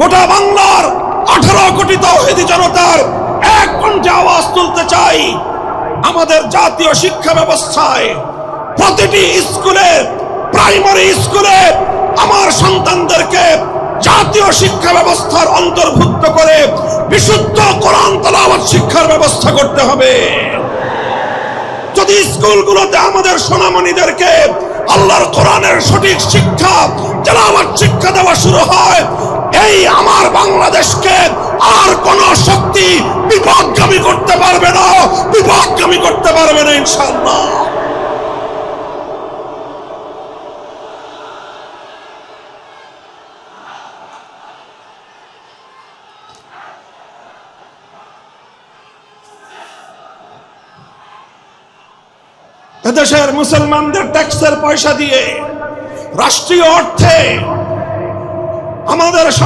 গোটা বাংলার 18 কোটি তাওহীদি জনতার এক কণ্ঠে আওয়াজ তুলতে চাই, আমাদের জাতীয় শিক্ষা ব্যবস্থায় প্রতিটি স্কুলে, প্রাইমারি স্কুলে আমার সন্তানদেরকে জাতীয় শিক্ষা ব্যবস্থার অন্তর্ভুক্ত করে বিশুদ্ধ কোরআন তেলাওয়াত শিক্ষার ব্যবস্থা করতে হবে। যদি স্কুলগুলোতে আমাদের সোনামণিদেরকে আল্লাহর কোরআনের সঠিক শিক্ষা, তেলাওয়াত শিক্ষা দেওয়া শুরু হয়, এই আমার বাংলাদেশকে আর কোন শক্তি বিপথগামী করতে পারবে না, বিপথগামী করতে পারবে না ইনশাআল্লাহ। এদেশের মুসলমানদের ট্যাক্সের পয়সা দিয়ে রাষ্ট্রীয় অর্থে আমাদের